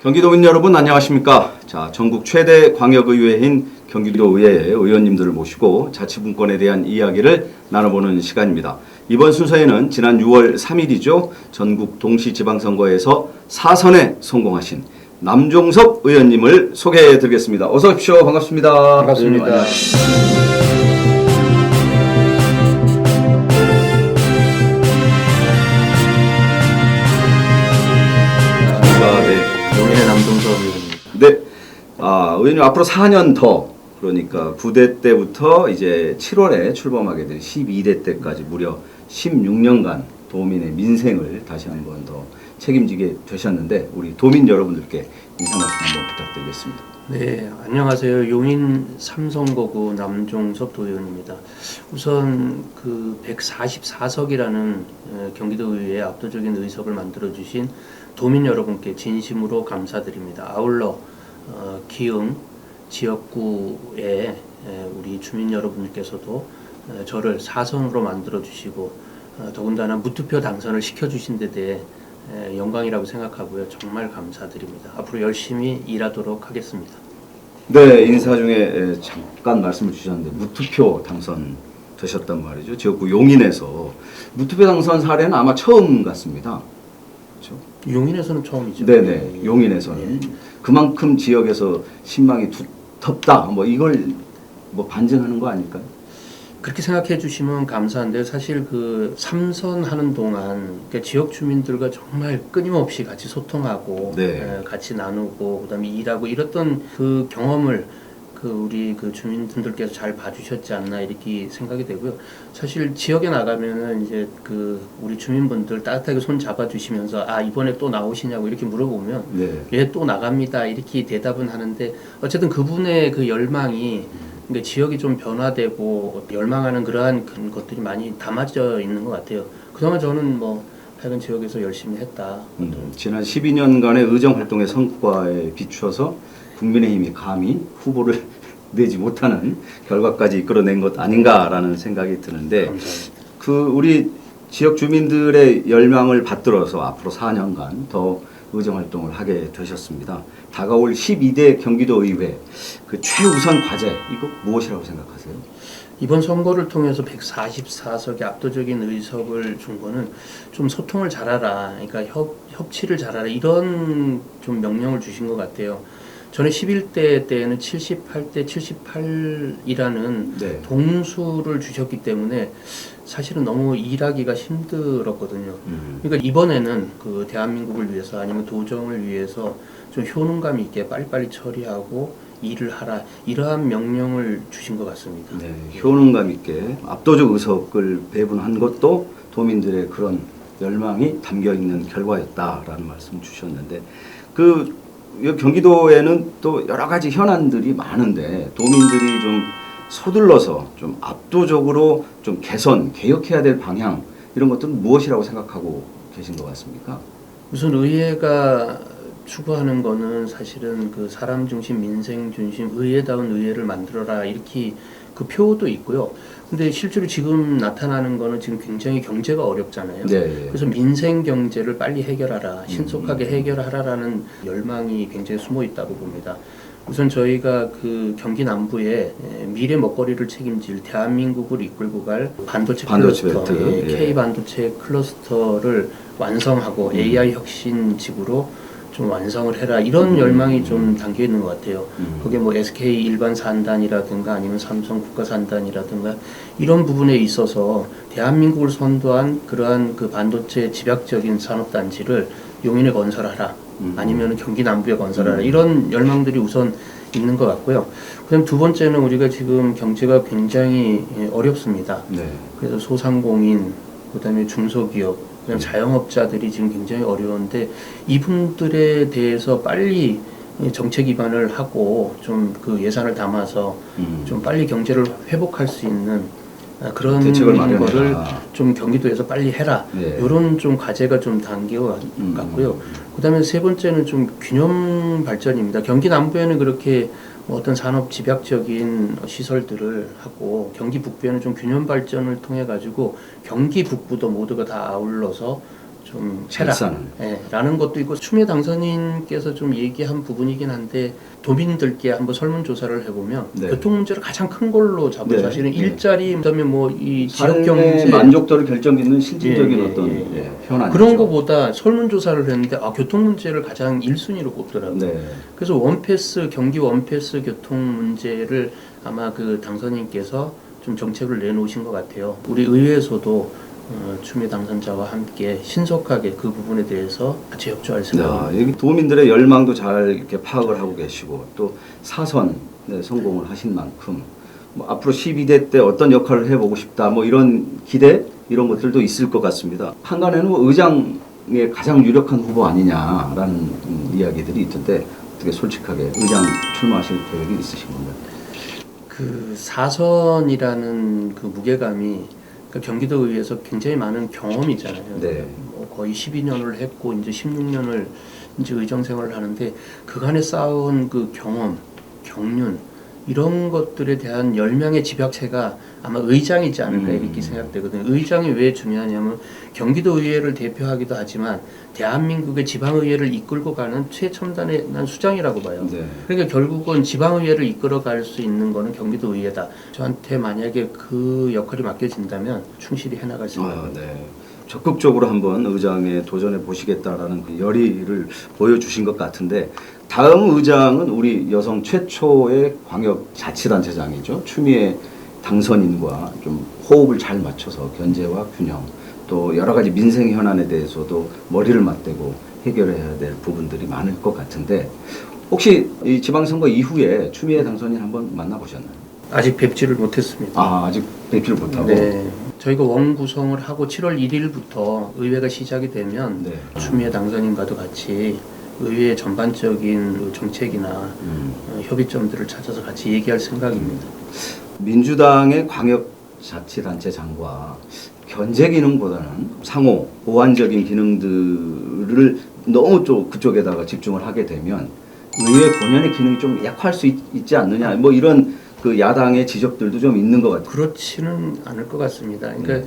경기도민 여러분 안녕하십니까? 자, 전국 최대 광역의회인 경기도의회의 의원님들을 모시고 자치분권에 대한 이야기를 나눠보는 시간입니다. 이번 순서에는 지난 6월 3일이죠. 전국 동시지방선거에서 4선에 성공하신 남종섭 의원님을 소개해 드리겠습니다. 어서 오십시오. 반갑습니다. 반갑습니다. 용인의 남종섭 의원입니다. 네. 의원님 앞으로 4년 더, 그러니까 9대 때부터 이제 7월에 출범하게 된 12대 때까지 무려 16년간 도민의 민생을 다시 한번 더 책임지게 되셨는데, 우리 도민 여러분들께 인사 말씀 한번 부탁드리겠습니다. 네, 안녕하세요. 용인 삼성거구 남종섭 도의원입니다. 우선 그 144석이라는 경기도의회에 압도적인 의석을 만들어주신 도민 여러분께 진심으로 감사드립니다. 아울러 기흥 지역구에 우리 주민 여러분께서도 저를 4선으로 만들어주시고 더군다나 무투표 당선을 시켜주신 데 대해 영광이라고 생각하고요. 정말 감사드립니다. 앞으로 열심히 일하도록 하겠습니다. 네, 인사 중에 잠깐 말씀을 주셨는데 무투표 당선 되셨단 말이죠. 지역구 용인에서 무투표 당선 사례는 아마 처음 같습니다. 그렇죠? 용인에서는 처음이죠. 네네, 용인에서는 그만큼 지역에서 신망이 두텁다. 뭐 이걸 뭐 반증하는 거 아닐까요? 그렇게 생각해 주시면 감사한데요. 사실 그 3선 하는 동안 그러니까 지역 주민들과 정말 끊임없이 같이 소통하고 네. 같이 나누고 그다음에 일하고 이랬던 그 경험을 우리 그 주민분들께서 잘 봐주셨지 않나 이렇게 생각이 되고요. 사실 지역에 나가면은 이제 그 우리 주민분들 따뜻하게 손 잡아주시면서 이번에 또 나오시냐고 이렇게 물어보면 네. 예, 또 나갑니다 이렇게 대답은 하는데 어쨌든 그분의 그 열망이 그러니까 지역이 좀 변화되고 열망하는 그러한 것들이 많이 담아져 있는 것 같아요. 그동안 저는 뭐 하여간 지역에서 열심히 했다. 지난 12년간의 의정 활동의 성과에 비추어서 국민의힘이 감히 후보를 내지 못하는 결과까지 이끌어낸 것 아닌가라는 생각이 드는데, 감사합니다. 우리 지역 주민들의 열망을 받들어서 앞으로 4년간 더 의정 활동을 하게 되셨습니다. 다가올 12대 경기도의회 그 최우선 과제 이거 무엇이라고 생각하세요? 이번 선거를 통해서 144석의 압도적인 의석을 준 거는 좀 소통을 잘하라, 그러니까 협치를 잘하라 이런 좀 명령을 주신 것 같아요. 전에 11대 때에는 78대 78이라는 네. 동수를 주셨기 때문에 사실은 너무 일하기가 힘들었거든요. 그러니까 이번에는 그 대한민국을 위해서 아니면 도정을 위해서 좀 효능감 있게 빨리빨리 처리하고 일을 하라 이러한 명령을 주신 것 같습니다. 네, 효능감 있게 압도적 의석을 배분한 것도 도민들의 그런 열망이 담겨 있는 결과였다라는 말씀 주셨는데, 경기도에는 또 여러 가지 현안들이 많은데 도민들이 좀 서둘러서 좀 압도적으로 좀 개혁해야 될 방향 이런 것들은 무엇이라고 생각하고 계신 것 같습니까? 우선 의회가 추구하는 거는 사실은 그 사람 중심, 민생 중심, 의회다운 의회를 만들어라 이렇게 그 표도 있고요. 근데 실제로 지금 나타나는 거는 지금 굉장히 경제가 어렵잖아요. 네. 그래서 민생 경제를 빨리 해결하라, 신속하게 해결하라라는 열망이 굉장히 숨어 있다고 봅니다. 우선 저희가 그 경기 남부에 미래 먹거리를 책임질 대한민국을 이끌고 갈 반도체 클러스터, K 반도체 클러스터를 완성하고 AI 혁신 지구로 좀 완성을 해라 이런 열망이 좀 담겨 있는 것 같아요. 그게 뭐 SK 일반 산단이라든가 아니면 삼성 국가 산단이라든가 이런 부분에 있어서 대한민국을 선도한 그러한 그 반도체 집약적인 산업 단지를 용인에 건설하라. 아니면 경기 남부에 건설하라 이런 열망들이 우선 있는 것 같고요. 그다음 두 번째는 우리가 지금 경제가 굉장히 어렵습니다. 네. 그래서 소상공인, 그다음에 중소기업, 그다음 자영업자들이 지금 굉장히 어려운데 이분들에 대해서 빨리 정책 기반을 하고 좀 그 예산을 담아서 좀 빨리 경제를 회복할 수 있는 그런 대책을 거를 마련해라. 좀 경기도에서 빨리 해라. 네. 이런 좀 과제가 좀 담겨 같고요. 그다음에 세 번째는 좀 균형 발전입니다. 경기 남부에는 그렇게 어떤 산업 집약적인 시설들을 하고 경기 북부에는 좀 균형 발전을 통해 가지고 경기 북부도 모두가 다 아울러서 좀 잘 해라. 사는. 라는 것도 있고 추미애 당선인께서 좀 얘기한 부분이긴 한데 도민들께 한번 설문조사를 해보면 네. 교통 문제를 가장 큰 걸로 잡고 네. 사실은 네. 일자리 그다음에 뭐 이 지역 삶의 경제 만족도를 결정짓는 실질적인 예, 어떤 예, 예. 현안 그런 거보다 설문조사를 했는데 교통 문제를 가장 1순위로 꼽더라고요. 네. 그래서 원패스 경기 원패스 교통 문제를 아마 그 당선인께서 좀 정책을 내놓으신 것 같아요. 우리 의회에서도 추미애 당선자와 함께 신속하게 그 부분에 대해서 같이 협조할 생각입니다. 여기 도민들의 열망도 잘 이렇게 파악을 하고 계시고 또 사선 성공을 하신 만큼 뭐 앞으로 12대 때 어떤 역할을 해보고 싶다 뭐 이런 기대 이런 것들도 있을 것 같습니다. 한간에는 뭐 의장의 가장 유력한 후보 아니냐라는 이야기들이 있던데 어떻게 솔직하게 의장 출마하실 계획이 있으신 건가요? 그 사선이라는 그 무게감이 그러니까 경기도의회에서 굉장히 많은 경험이 있잖아요. 네. 뭐 거의 12년을 했고 이제 16년을 이제 의정 생활을 하는데 그간에 쌓은 그 경험, 경륜 이런 것들에 대한 열명의 집약체가 아마 의장이지 않을까 이렇게 생각되거든요. 의장이 왜 중요하냐면 경기도의회를 대표하기도 하지만 대한민국의 지방의회를 이끌고 가는 최첨단의 난 수장이라고 봐요. 네. 그러니까 결국은 지방의회를 이끌어갈 수 있는 거는 경기도의회다. 저한테 만약에 그 역할이 맡겨진다면 충실히 해나갈 생각입니다. 네. 적극적으로 한번 의장에 도전해 보시겠다라는 그 열의를 보여주신 것 같은데 다음 의장은 우리 여성 최초의 광역자치단체장이죠. 추미애 당선인과 좀 호흡을 잘 맞춰서 견제와 균형 또 여러 가지 민생 현안에 대해서도 머리를 맞대고 해결해야 될 부분들이 많을 것 같은데 혹시 이 지방선거 이후에 추미애 당선인 한번 만나보셨나요? 아직 뵙지를 못했습니다. 아직 뵙지를 못하고. 네. 저희가 원 구성을 하고 7월 1일부터 의회가 시작이 되면 네. 추미애 당선인과도 같이 의회 전반적인 정책이나 협의점들을 찾아서 같이 얘기할 생각입니다. 민주당의 광역자치단체장과 견제 기능보다는 상호 보완적인 기능들을 너무 좀 그쪽에다가 집중을 하게 되면 의회 본연의 기능이 좀 약화할 수 있지 않느냐 뭐 이런 그 야당의 지적들도 좀 있는 것 같아요. 그렇지는 않을 것 같습니다. 그러니까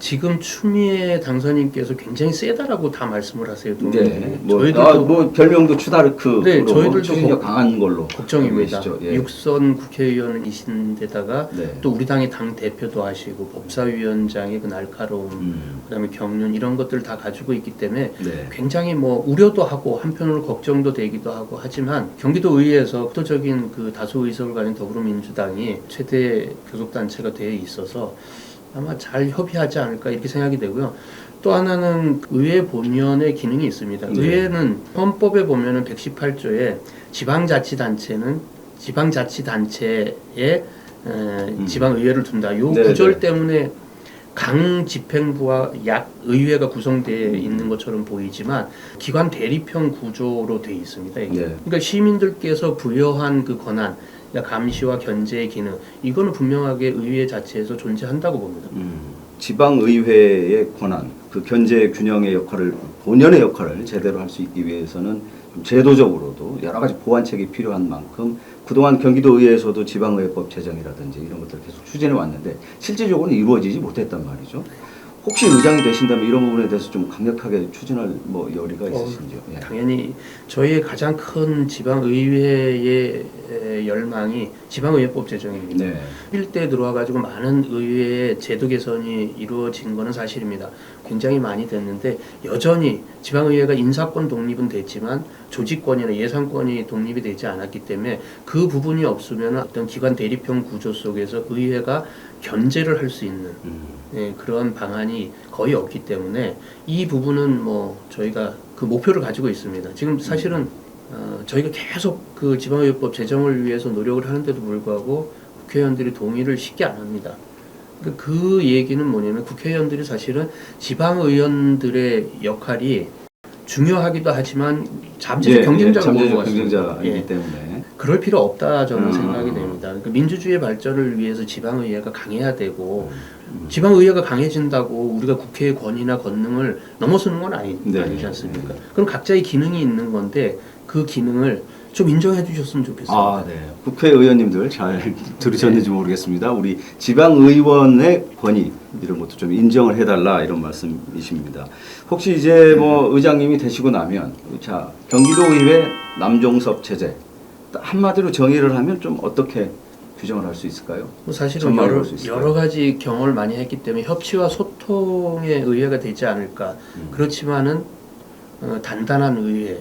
지금 추미애 당선인께서 굉장히 세다라고 다 말씀을 하세요. 네. 뭐, 저희들도 뭐 별명도 추다르크로 네, 저희들도 추진력 강한 걸로 걱정입니다. 알고 계시죠? 예. 육선 국회의원이신데다가 네. 또 우리 당의 당 대표도 하시고 법사위원장의 그 날카로움, 그다음에 경륜 이런 것들 다 가지고 있기 때문에 네. 굉장히 뭐 우려도 하고 한편으로 걱정도 되기도 하고 하지만 경기도 의회에서 압도적인 그 다수 의석을 가진 더불어민주당이 최대 교섭단체가 되어 있어서 아마 잘 협의하지 않을까 이렇게 생각이 되고요. 또 하나는 의회 본연의 기능이 있습니다. 네. 의회는 헌법에 보면은 118조에 지방자치단체는 지방자치단체에 지방의회를 둔다. 요 네, 구절 네. 때문에 강 집행부와 약 의회가 구성되어 있는 것처럼 보이지만 기관 대립형 구조로 되어 있습니다. 이게. 네. 그러니까 시민들께서 부여한 그 권한, 그러니까 감시와 견제의 기능, 이거는 분명하게 의회 자체에서 존재한다고 봅니다. 지방의회의 권한, 그 견제 균형의 역할을 본연의 역할을 제대로 할 수 있기 위해서는 좀 제도적으로도 여러 가지 보완책이 필요한 만큼 그동안 경기도의회에서도 지방의회법 제정이라든지 이런 것들을 계속 추진해 왔는데 실질적으로는 이루어지지 못했단 말이죠. 혹시 의장이 되신다면 이런 부분에 대해서 좀 강력하게 추진할 뭐 열의가 있으신지요? 예. 당연히 저희의 가장 큰 지방의회의 열망이 지방의회법 제정입니다. 네. 11대에 들어와가지고 많은 의회의 제도 개선이 이루어진 것은 사실입니다. 굉장히 많이 됐는데 여전히 지방의회가 인사권 독립은 됐지만 조직권이나 예산권이 독립이 되지 않았기 때문에 그 부분이 없으면 어떤 기관 대립형 구조 속에서 의회가 견제를 할 수 있는 그런 방안이 거의 없기 때문에 이 부분은 뭐 저희가 그 목표를 가지고 있습니다. 지금 사실은 저희가 계속 그 지방의회법 제정을 위해서 노력을 하는데도 불구하고 국회의원들이 동의를 쉽게 안 합니다. 그 얘기는 뭐냐면 국회의원들이 사실은 지방의원들의 역할이 중요하기도 하지만 잠재적 경쟁자로 보는 것 같습니다. 경쟁자이기 때문에 그럴 필요 없다 저는 생각이 됩니다. 그러니까 민주주의 발전을 위해서 지방의회가 강해야 되고 지방의회가 강해진다고 우리가 국회의 권위나 권능을 넘어서는 건 아니지 않습니까? 그럼 각자의 기능이 있는 건데 그 기능을 좀 인정해 주셨으면 좋겠습니다. 아, 네. 국회의원님들 잘 들으셨는지 모르겠습니다. 우리 지방의원의 권위 이런 것도 좀 인정을 해달라 이런 말씀이십니다. 혹시 이제 뭐 의장님이 되시고 나면 자 경기도의회 남종섭 체제 한마디로 정의를 하면 좀 어떻게 규정을 할 수 있을까요? 뭐 사실은 전망을 볼수 있을까요? 여러 가지 경험을 많이 했기 때문에 협치와 소통의 의회가 되지 않을까. 그렇지만은 단단한 의회,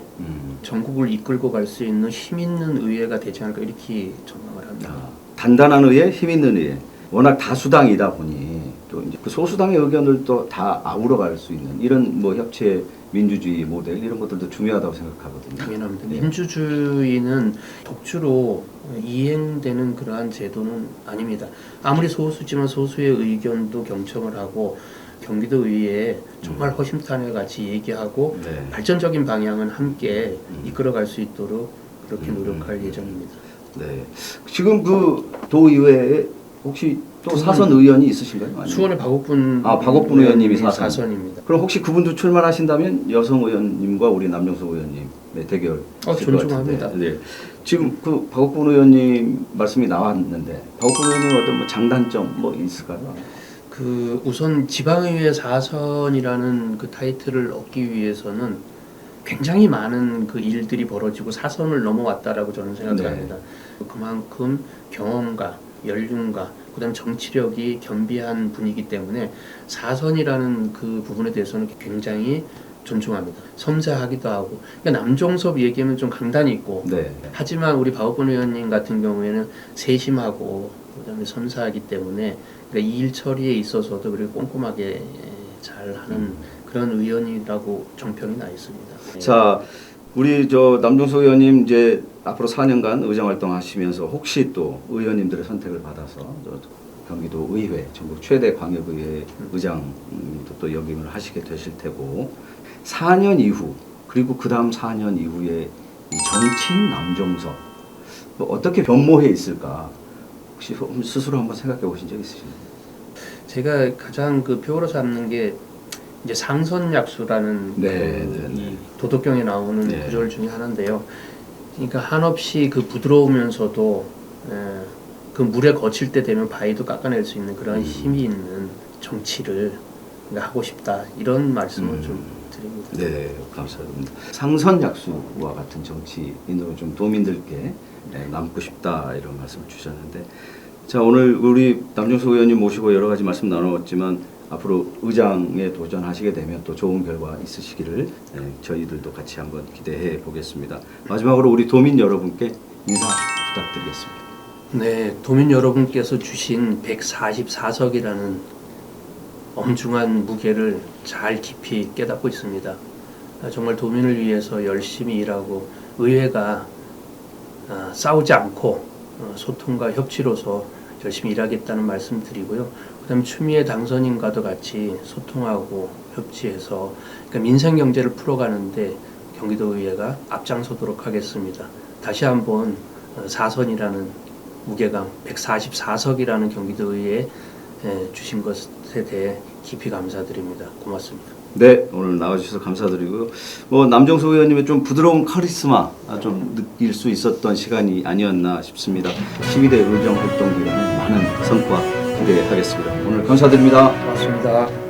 전국을 이끌고 갈 수 있는 힘 있는 의회가 되지 않을까 이렇게 전망을 합니다. 단단한 의회, 힘 있는 의회. 워낙 다수당이다 보니 또 이제 그 소수당의 의견들도 다 아우러갈 수 있는 이런 뭐 협치의 민주주의 모델 이런 것들도 중요하다고 생각하거든요. 당연합니다. 네. 민주주의는 독주로 이행되는 그러한 제도는 아닙니다. 아무리 소수지만 소수의 의견도 경청을 하고 경기도 의회에 정말 허심탄회 같이 얘기하고 네. 발전적인 방향은 함께 이끌어갈 수 있도록 그렇게 노력할 예정입니다. 네. 지금 그 도의회에 혹시 또 사선 의원이 있으신가요? 아니면? 수원의 박옥분 박옥분 의원님이 사선입니다. 그럼 혹시 그분도 출마하신다면 여성 의원님과 우리 남정석 의원님의 대결. 존중합니다. 네. 지금 그 박옥분 의원님 말씀이 나왔는데 박옥분 의원님 어떤 뭐 장단점 뭐 있을까요? 그 우선 지방의회 4선이라는 그 타이틀을 얻기 위해서는 굉장히 많은 그 일들이 벌어지고 사선을 넘어왔다라고 저는 생각합니다. 그만큼 경험과 연륜과 그다음 정치력이 겸비한 분이기 때문에 4선이라는 그 부분에 대해서는 굉장히 존중합니다. 섬세하기도 하고. 그러니까 남종섭 얘기하면 좀 강단이 있고. 네. 하지만 우리 박옥근 의원님 같은 경우에는 세심하고 그다음에 섬세하기 때문에 그러니까 이 일 처리에 있어서도 그렇게 꼼꼼하게 잘하는 그런 의원이라고 정평이 나 있습니다. 자, 우리 저 남종석 의원님 이제 앞으로 4년간 의정 활동하시면서 혹시 또 의원님들의 선택을 받아서 경기도 의회 전국 최대 광역의회 의장도 또 역임을 하시게 되실 테고 4년 이후 그리고 그 다음 4년 이후에 이 정치인 남종석 뭐 어떻게 변모해 있을까 혹시 스스로 한번 생각해 보신 적 있으신가요? 제가 가장 그 표로 삼는 게 이제 상선약수라는 이 도덕경에 나오는 구절 중에 하나인데요. 그러니까 한없이 그 부드러우면서도 그 물에 거칠 때 되면 바위도 깎아낼 수 있는 그런 힘이 있는 정치를 하고 싶다 이런 말씀을 좀 드립니다. 네, 감사합니다. 상선약수와 같은 정치인으로 좀 도민들께 남고 싶다 이런 말씀을 주셨는데, 자 오늘 우리 남종석 의원님 모시고 여러 가지 말씀 나눴지만 앞으로 의장에 도전하시게 되면 또 좋은 결과 있으시기를 저희들도 같이 한번 기대해 보겠습니다. 마지막으로 우리 도민 여러분께 인사 부탁드리겠습니다. 네, 도민 여러분께서 주신 144석이라는 엄중한 무게를 잘 깊이 깨닫고 있습니다. 정말 도민을 위해서 열심히 일하고 의회가 싸우지 않고 소통과 협치로서 열심히 일하겠다는 말씀 드리고요. 그 다음에 추미애 당선인과도 같이 소통하고 협치해서 그러니까 민생 경제를 풀어가는데 경기도의회가 앞장서도록 하겠습니다. 다시 한번 4선이라는 무게감 144석이라는 경기도의회에 주신 것에 대해 깊이 감사드립니다. 고맙습니다. 네, 오늘 나와주셔서 감사드리고요. 남종석 의원님의 좀 부드러운 카리스마 좀 느낄 수 있었던 시간이 아니었나 싶습니다. 12대 의정 활동 기간에 많은 성과 기대하겠습니다. 오늘 감사드립니다. 고맙습니다.